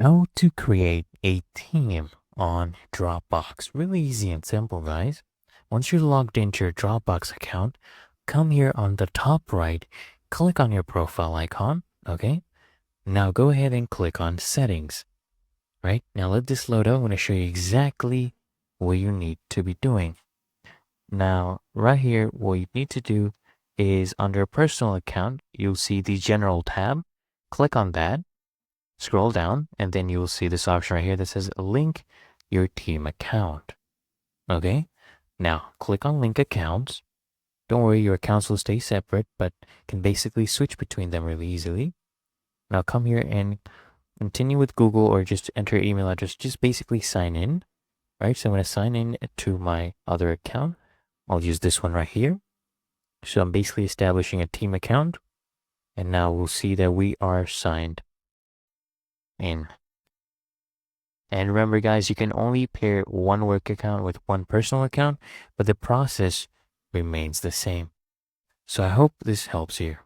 How to create a team on Dropbox. Really easy and simple, guys. Once you're logged into your Dropbox account, come here on the top right, click on your profile icon, okay? Now go ahead and click on settings, right? Now let this load up. I'm going to show you exactly what you need to be doing. Now, right here, what you need to do is under personal account, you'll see the general tab. Click on that. Scroll down and then you will see this option right here that says link your team account. Okay, now click on link accounts. Don't worry, your accounts will stay separate, but can basically switch between them really easily. Now come here and continue with Google or just enter your email address. Just basically sign in, right? So I'm going to sign in to my other account. I'll use this one right here. So I'm basically establishing a team account. And now we'll see that we are signed in. And remember, guys, you can only pair one work account with one personal account, but the process remains the same. So I hope this helps you.